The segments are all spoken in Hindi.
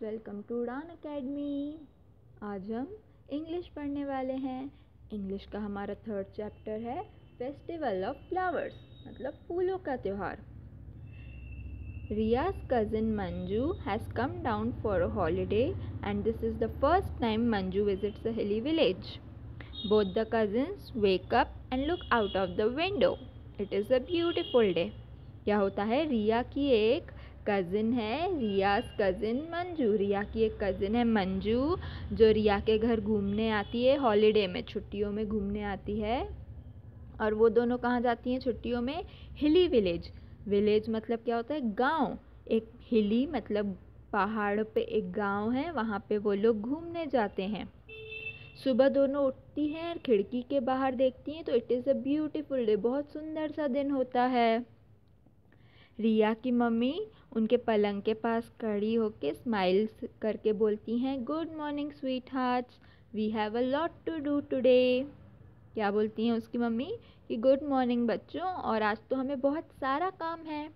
वेलकम टू उड़ान अकेडमी। आज हम इंग्लिश पढ़ने वाले हैं। इंग्लिश का हमारा थर्ड चैप्टर है फेस्टिवल ऑफ फ्लावर्स, मतलब फूलों का त्यौहार। Riya's cousin Manju has come down for a holiday and this is the first time Manju visits a hilly village. Both the cousins wake up and look out of the window. It is a beautiful day. क्या होता है, रिया की एक कज़िन है, रियाज कज़िन मंजू। रिया की एक कज़िन है मंजू जो रिया के घर घूमने आती है हॉलीडे में, छुट्टियों में घूमने आती है। और वो दोनों कहाँ जाती हैं छुट्टियों में? हिली विलेज। विलेज मतलब क्या होता है? गांव। एक हिली मतलब पहाड़ पे एक गांव है, वहाँ पे वो लोग घूमने जाते हैं। सुबह दोनों उठती हैं और खिड़की के बाहर देखती हैं तो it is a beautiful day, बहुत सुंदर सा दिन होता है। रिया की मम्मी उनके पलंग के पास खड़ी होकर स्माइल करके बोलती हैं, good morning sweethearts, we have a lot to do today. क्या बोलती हैं उसकी मम्मी कि गुड मॉर्निंग बच्चों, और आज तो हमें बहुत सारा काम है।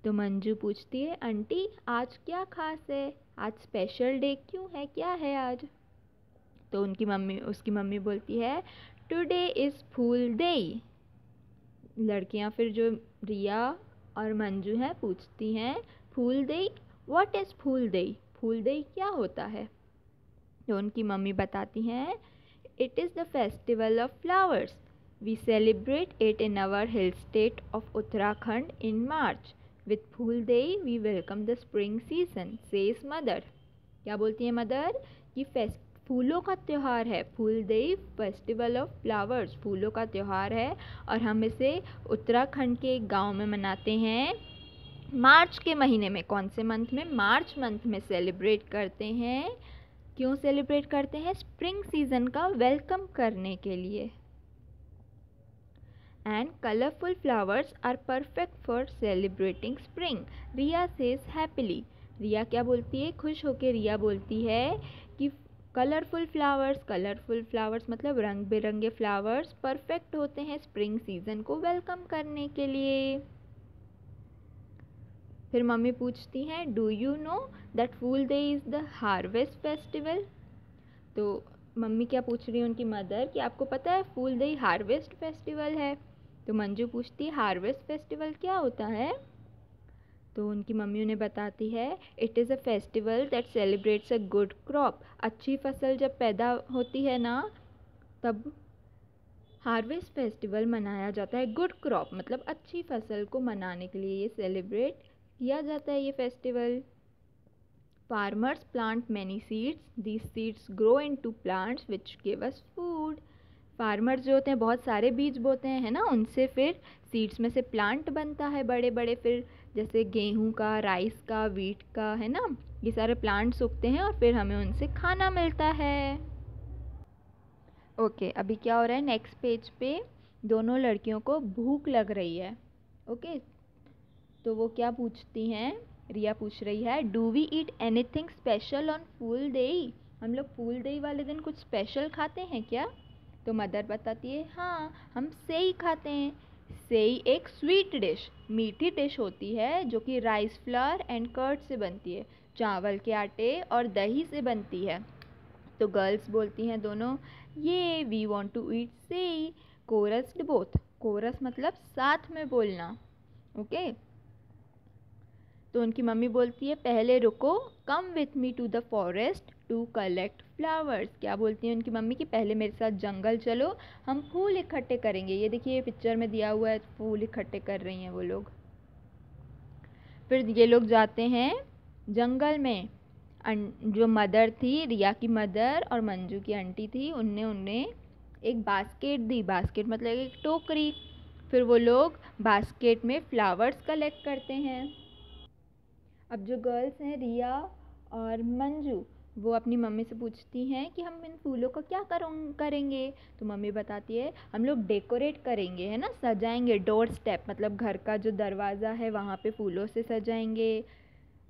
तो मंजू पूछती है, आंटी आज क्या खास है, आज स्पेशल डे क्यों है, क्या है आज? तो उसकी मम्मी बोलती है, टुडे इज़ फूल डे। लड़कियां फिर जो रिया और मंजू हैं पूछती हैं, फूल डे, व्हाट इज़ फूल डे? फूल डे क्या होता है? तो उनकी मम्मी बताती हैं, it is the festival of flowers, we celebrate it in our hill state of Uttarakhand in March, with Phool Dei we welcome the spring season, says mother. क्या बोलती है मदर कि फूलों का त्यौहार है, Phool Dei festival of flowers, फूलों का त्यौहार है और हम इसे उत्तराखंड के एक गांव में मनाते हैं मार्च के महीने में। कौन से मंथ में? मार्च मंथ में सेलिब्रेट करते हैं। क्यों सेलिब्रेट करते हैं? स्प्रिंग सीजन का वेलकम करने के लिए। And colourful flowers are perfect for celebrating spring, Riya says happily. Riya क्या बोलती है? खुश होकर रिया बोलती है कि कलरफुल फ्लावर्स मतलब रंग बिरंगे फ्लावर्स परफेक्ट होते हैं स्प्रिंग सीजन को वेलकम करने के लिए। फिर मम्मी पूछती हैं, do you know that Phool Dei is the harvest festival? तो मम्मी क्या पूछ रही है उनकी मदर कि आपको पता है फूल डे हार्वेस्ट फेस्टिवल है? तो मंजू पूछती है, हार्वेस्ट फेस्टिवल क्या होता है? तो उनकी मम्मी उन्हें बताती है, it is a festival that celebrates a good crop. अच्छी फसल जब पैदा होती है ना, तब हार्वेस्ट फेस्टिवल मनाया जाता है। गुड क्रॉप मतलब अच्छी फसल को मनाने के लिए ये सेलिब्रेट किया जाता है ये festival. Farmers plant many seeds, these seeds grow into plants which give us food. Farmers जो होते हैं बहुत सारे बीज बोते हैं, है ना, उनसे फिर सीड्स में से प्लांट बनता है बड़े बड़े, फिर जैसे गेहूं का, राइस का, वीट का, है ना, ये सारे प्लांट्स उगते हैं और फिर हमें उनसे खाना मिलता है। ओके, अभी क्या हो रहा है नेक्स्ट पेज पे, दोनों लड़कियों को भूख लग रही है। ओके, तो वो क्या पूछती हैं? रिया पूछ रही है, do we eat anything special on Phool Dei? हम लोग फूल डे वाले दिन कुछ स्पेशल खाते हैं क्या? तो मदर बताती है, हाँ हम सेई खाते हैं। सेई एक स्वीट डिश, मीठी डिश होती है जो कि राइस फ्लावर एंड कर्ड से बनती है, चावल के आटे और दही से बनती है। तो गर्ल्स बोलती हैं दोनों, ये वी वॉन्ट टू ईट सेई, कोरस बोथ। कोरस मतलब साथ में बोलना। ओके, तो उनकी मम्मी बोलती है, पहले रुको, come with me to the forest to collect flowers. क्या बोलती है उनकी मम्मी कि पहले मेरे साथ जंगल चलो, हम फूल इकट्ठे करेंगे। ये देखिए, ये पिक्चर में दिया हुआ है, फूल इकट्ठे कर रही हैं वो लोग। फिर ये लोग जाते हैं जंगल में। जो मदर थी, रिया की मदर और मंजू की आंटी थी, उनने उन्हें एक बास्केट दी। बास्केट मतलब एक टोकरी। फिर वो लोग बास्केट में फ्लावर्स कलेक्ट करते हैं। अब जो गर्ल्स हैं रिया और मंजू, वो अपनी मम्मी से पूछती हैं कि हम इन फूलों का क्या करेंगे? तो मम्मी बताती है, हम लोग डेकोरेट करेंगे, है ना, सजाएंगे। डोर स्टेप मतलब घर का जो दरवाज़ा है वहाँ पे फूलों से सजाएंगे,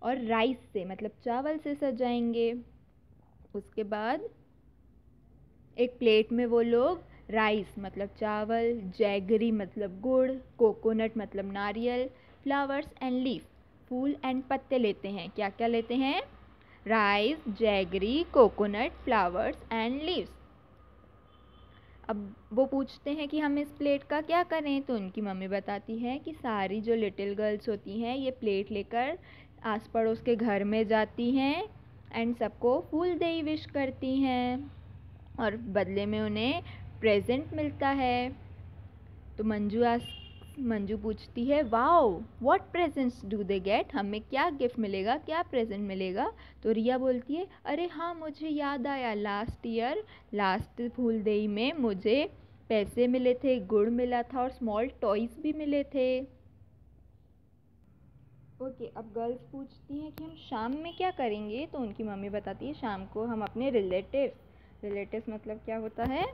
और राइस से मतलब चावल से सजाएंगे। उसके बाद एक प्लेट में वो लोग राइस मतलब चावल, जैगरी मतलब गुड़, कोकोनट मतलब नारियल, फ्लावर्स एंड लीफ फूल एंड पत्ते लेते हैं। क्या क्या लेते हैं? Rice, jaggery, coconut, flowers and leaves. अब वो पूछते हैं कि हम इस प्लेट का क्या करें, तो उनकी मम्मी बताती है कि सारी जो लिटिल गर्ल्स होती हैं ये प्लेट लेकर आस पड़ोस के घर में जाती हैं एंड सबको फूल दही विश करती हैं और बदले में उन्हें प्रेजेंट मिलता है। तो मंजू पूछती है, wow what presents do they get, हमें क्या गिफ्ट मिलेगा, क्या प्रेजेंट मिलेगा। तो रिया बोलती है, अरे हाँ मुझे याद आया, लास्ट फूल डे में मुझे पैसे मिले थे, गुड़ मिला था और स्मॉल टॉयज भी मिले थे। ओके, अब गर्ल्स पूछती हैं कि हम शाम में क्या करेंगे, तो उनकी मम्मी बताती है शाम को हम अपने रिलेटिव्स मतलब क्या होता है,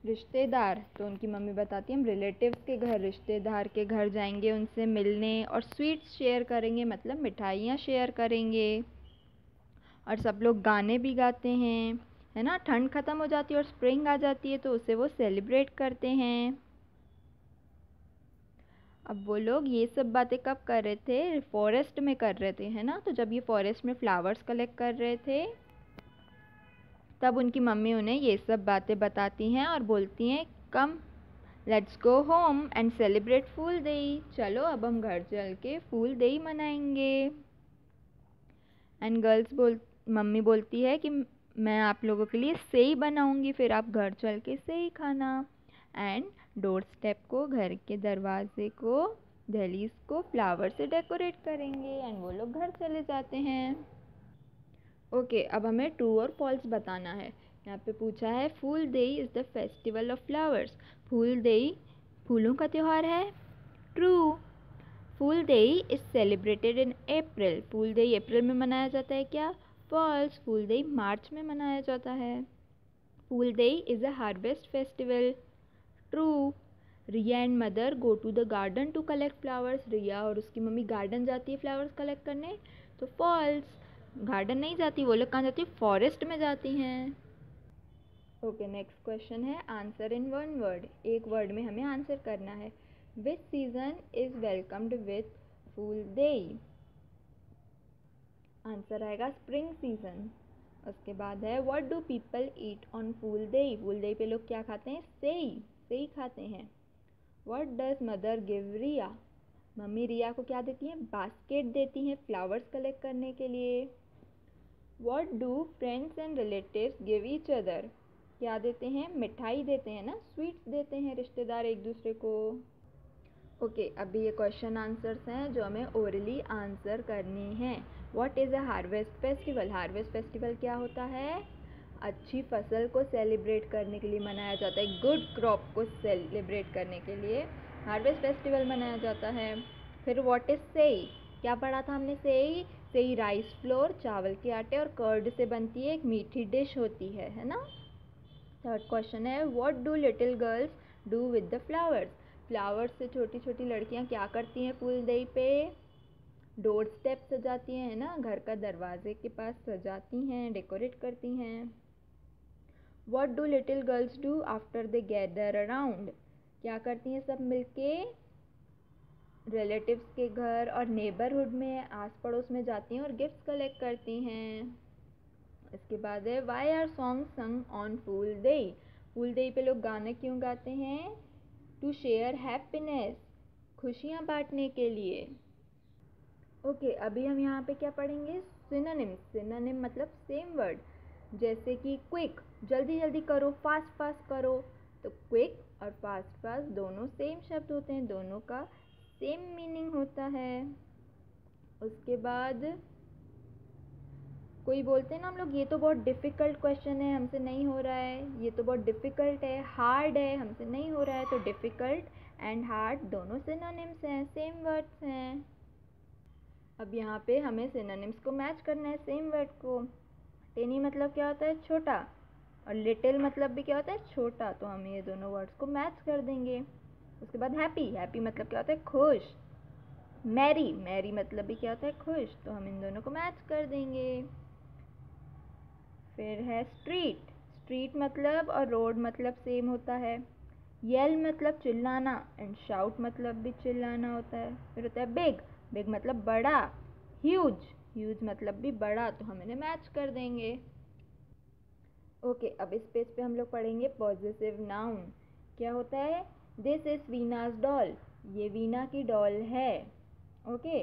रिश्तेदार। तो उनकी मम्मी बताती है हम रिलेटिव्स के घर, रिश्तेदार के घर जाएंगे उनसे मिलने और स्वीट्स शेयर करेंगे, मतलब मिठाइयाँ शेयर करेंगे और सब लोग गाने भी गाते हैं, है ना। ठंड ख़त्म हो जाती है और स्प्रिंग आ जाती है तो उसे वो सेलिब्रेट करते हैं। अब वो लोग ये सब बातें कब कर रहे थे, फॉरेस्ट में कर रहे थे, है ना। तो जब ये फॉरेस्ट में फ्लावर्स कलेक्ट कर रहे थे तब उनकी मम्मी उन्हें ये सब बातें बताती हैं और बोलती हैं, come let's go home and celebrate Phool Dei, चलो अब हम घर चल के फूल डे मनाएंगे। एंड मम्मी बोलती है कि मैं आप लोगों के लिए सेई बनाऊंगी, फिर आप घर चल के सेई खाना। एंड डोर स्टेप को, घर के दरवाजे को, दहलीज को फ्लावर से डेकोरेट करेंगे एंड वो लोग घर चले जाते हैं। ओके, अब हमें ट्रू और फॉल्स बताना है। यहाँ पे पूछा है, Phool Dei is the festival of flowers, Phool Dei फूलों का त्यौहार है। ट्रू। फूल देई इज सेलिब्रेटेड इन अप्रैल, फूल देई अप्रैल में मनाया जाता है क्या। फॉल्स, फूल देई मार्च में मनाया जाता है। Phool Dei is a harvest festival. True. Riya and mother go to the garden to collect flowers, Riya और उसकी मम्मी गार्डन जाती है फ्लावर्स कलेक्ट करने। तो फॉल्स, गार्डन नहीं जाती, वो लोग कहाँ जाती है, फॉरेस्ट में जाती हैं। ओके, नेक्स्ट क्वेश्चन है आंसर इन वन वर्ड, एक वर्ड में हमें आंसर करना है। Which season is welcomed with Phool Dei, answer आएगा स्प्रिंग सीजन। उसके बाद है, what do people eat on Phool Dei, Phool देई पे लोग क्या खाते हैं, सेई खाते हैं। What does mother give Riya, mummy Riya को क्या देती हैं, बास्केट देती हैं फ्लावर्स कलेक्ट करने के लिए। What do friends and relatives give each other, क्या देते हैं, मिठाई देते हैं ना, स्वीट्स देते हैं रिश्तेदार एक दूसरे को। ओके, अभी ये क्वेश्चन आंसर्स हैं जो हमें ओरली आंसर करनी हैं। What is a harvest festival, harvest festival क्या होता है, अच्छी फसल को सेलिब्रेट करने के लिए मनाया जाता है, गुड क्रॉप को सेलिब्रेट करने के लिए हार्वेस्ट फेस्टिवल मनाया जाता है। फिर व्हाट इज़ सेई, क्या पढ़ा था हमने, सेई राइस फ्लोर, चावल के आटे और कर्ड से बनती है, एक मीठी डिश होती है ना। थर्ड क्वेश्चन है, what do little girls do with the flowers, flowers से छोटी छोटी लड़कियां क्या करती हैं फूल देई पे, डोर स्टेप सजाती हैं, है ना, घर का दरवाजे के पास सजाती हैं, डेकोरेट करती हैं। What do little girls do after they gather around, क्या करती हैं सब मिलके, रिलेटिव्स के घर और नेबरहुड में, आस पड़ोस में जाती हैं और गिफ्ट्स कलेक्ट करती हैं। इसके बाद है, why are song sung on Phool Dei, Phool देई पे लोग गाने क्यों गाते हैं, टू शेयर हैप्पीनेस, खुशियाँ बांटने के लिए। ओके, अभी हम यहाँ पे क्या पढ़ेंगे, सिनोनिम, सिनोनिम मतलब सेम वर्ड, जैसे कि क्विक, जल्दी जल्दी करो, फास्ट फास्ट करो, तो क्विक और फास्ट फास्ट दोनों सेम शब्द होते हैं, दोनों का सेम मीनिंग होता है। उसके बाद कोई बोलते हैं ना हम लोग, ये तो बहुत डिफ़िकल्ट क्वेश्चन है, हमसे नहीं हो रहा है, ये तो बहुत डिफ़िकल्ट है, हार्ड है, हमसे नहीं हो रहा है, तो डिफ़िकल्ट एंड हार्ड दोनों सिनोनिम्स हैं, सेम वर्ड्स हैं। अब यहाँ पे हमें सिनोनिम्स को मैच करना है सेम वर्ड को। टेनी मतलब क्या होता है, छोटा, और लिटिल मतलब भी क्या होता है, छोटा, तो हम ये दोनों वर्ड्स को मैच कर देंगे। उसके बाद हैप्पी, हैप्पी मतलब क्या होता है, खुश। मैरी, मैरी मतलब भी क्या होता है, खुश, तो हम इन दोनों को मैच कर देंगे। फिर है स्ट्रीट, स्ट्रीट मतलब और रोड मतलब सेम होता है। येल मतलब चिल्लाना एंड शाउट मतलब भी चिल्लाना होता है। फिर होता है बिग, बिग मतलब बड़ा, ह्यूज, ह्यूज मतलब भी बड़ा, तो हम इन्हें मैच कर देंगे। ओके, अब इस पेज पे हम लोग पढ़ेंगे पॉजेसिव नाउन। क्या होता है? दिस इज वीनास डॉल, ये वीना की डॉल है। ओके,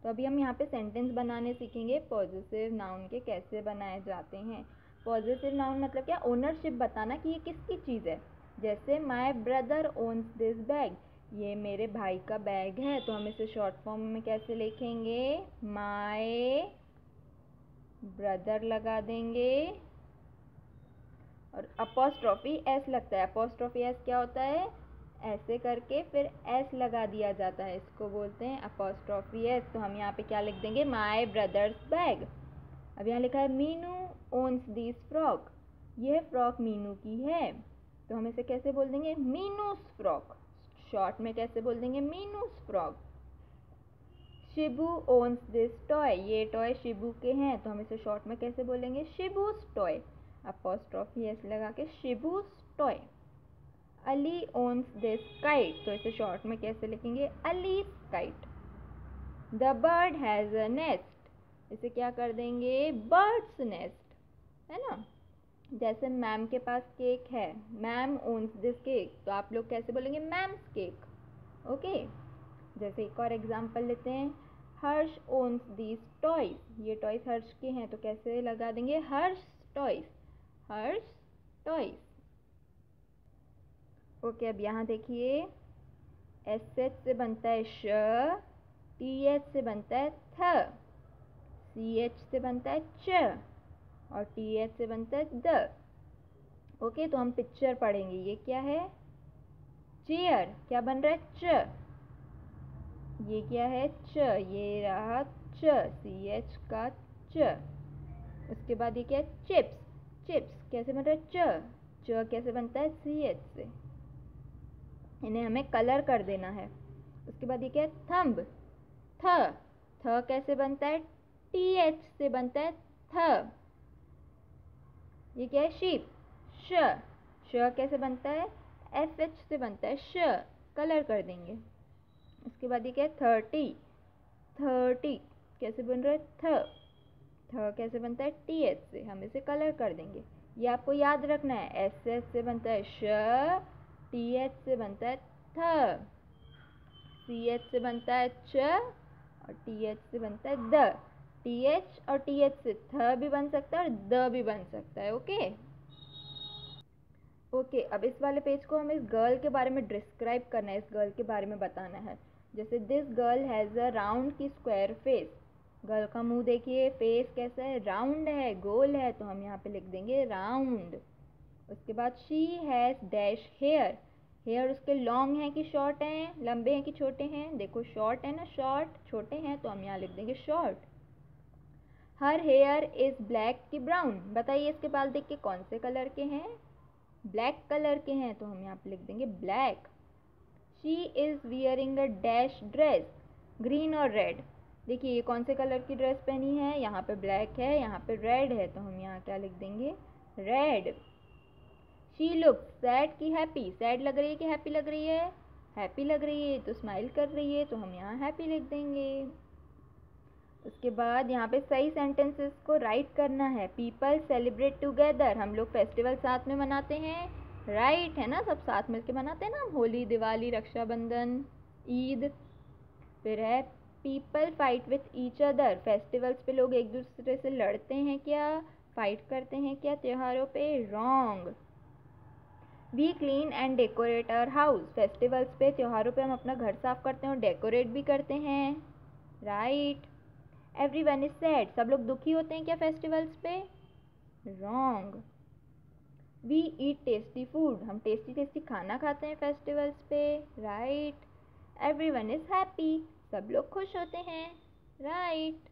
तो अभी हम यहाँ पे सेंटेंस बनाने सीखेंगे पॉजेसिव नाउन के कैसे बनाए जाते हैं। पॉजेसिव नाउन मतलब क्या? ओनरशिप बताना कि ये किसकी चीज़ है। जैसे my brother ons this bag, ये मेरे भाई का बैग है, तो हम इसे शॉर्ट फॉर्म में कैसे लिखेंगे? माई ब्रदर लगा देंगे और अपोस्ट्रॉफी एस लगता है। अपोस्ट्रॉफी एस क्या होता है? ऐसे करके फिर एस लगा दिया जाता है, इसको बोलते हैं अपोस्ट्रॉफी एस। तो हम यहाँ पे क्या लिख देंगे? माई ब्रदर्स बैग। अब यहाँ लिखा है मीनू ओन्स दिस फ्रॉक, यह फ्रॉक मीनू की है, तो हम इसे कैसे बोल देंगे? मीनूस फ्रॉक। शॉर्ट में कैसे बोल देंगे? Meenu's frock. Shibu owns this toy, ये टॉय शिबू के हैं, तो हम इसे शॉर्ट में कैसे बोलेंगे? शिबूस टॉय। अपोस्ट्रॉफी एस लगा के Shibu's toy. Ali owns this kite, तो इसे शॉर्ट में कैसे लिखेंगे? Ali's kite. The bird has a nest, इसे क्या कर देंगे? बर्ड्स नेस्ट, है ना। जैसे मैम के पास केक है, मैम ओन्स दिस केक, तो आप लोग कैसे बोलेंगे? Ma'am's cake. ओके, जैसे एक और एग्जांपल लेते हैं, हर्ष ओन्स दीज टॉयज, ये टॉयज हर्ष के हैं, तो कैसे लगा देंगे? हर्ष टॉयज, हर्ष टॉयज। ओके, अब यहाँ देखिए, एस एच से बनता है श, टी एच से बनता है थ, सी एच से बनता है च, और टी एच से बनता है द। ओके, तो हम पिक्चर पढ़ेंगे। ये क्या है? चेयर। क्या बन रहा है? च। ये क्या है? च, ये रहा च, सी एच का च। उसके बाद ये क्या है? चिप्स। चिप्स कैसे बन रहा है? च कैसे बनता है? सी एच से। इन्हें हमें कलर कर देना है। उसके बाद ये क्या है? थंब। थ, थ कैसे बनता है? टी एच से बनता है थ। ये क्या है? शीप। श, श कैसे बनता है? एस एच से बनता है श, कलर कर देंगे। उसके बाद ये क्या है? 30, 30 कैसे बन रहा है? थ, थ कैसे बनता है? टी एच से, हम इसे कलर कर देंगे। ये आपको याद रखना है, एस एच से बनता है श, टी एच से बनता है थ, सी एच से बनता है च, और टी एच से बनता है द। टी एच और टी एच से थ भी बन सकता है और द भी बन सकता है। ओके ओके, अब इस वाले पेज को हमें इस गर्ल के बारे में डिस्क्राइब करना है, इस गर्ल के बारे में बताना है। जैसे this girl has a round की स्क्वायर फेस, गर्ल का मुंह देखिए, फेस कैसा है? राउंड है, गोल है, तो हम यहाँ पे लिख देंगे राउंड। उसके बाद she has dash hair, hair उसके लॉन्ग हैं कि शॉर्ट हैं? लंबे हैं कि छोटे हैं? देखो शॉर्ट है ना, शॉर्ट। छोटे हैं तो हम यहाँ लिख देंगे short. Her here is black की ब्राउन, बताइए इसके बाल देख के कौन से कलर के हैं? ब्लैक कलर के हैं, तो हम यहाँ पे लिख देंगे black. She is wearing a dash dress, green और रेड, देखिए ये कौन से कलर की ड्रेस पहनी है? यहाँ पे ब्लैक है, यहाँ पे रेड है, तो हम यहाँ क्या लिख देंगे? रेड। शी लुक सैड की हैप्पी, सैड लग रही है कि हैप्पी लग रही है? हैप्पी लग रही है, तो स्माइल कर रही है, तो हम यहाँ हैप्पी लिख देंगे। उसके बाद यहाँ पे सही सेंटेंसेस को राइट करना है। पीपल सेलिब्रेट टुगेदर, हम लोग फेस्टिवल साथ में मनाते हैं, राइट है ना, सब साथ मिलके मनाते हैं ना, होली, दिवाली, रक्षाबंधन, ईद। फिर है people fight with each other, festivals पे लोग एक दूसरे से लड़ते हैं क्या? फाइट करते हैं क्या त्योहारों पे? Wrong. We clean and decorate our house, festivals पे, त्योहारों पे हम अपना घर साफ करते हैं और डेकोरेट भी करते हैं, राइट। एवरीवन इज सैड, सब लोग दुखी होते हैं क्या फेस्टिवल्स पे? Wrong. We eat tasty food, हम टेस्टी टेस्टी खाना खाते हैं फेस्टिवल्स पे, राइट। एवरीवन इज हैप्पी, सब लोग खुश होते हैं, राइट।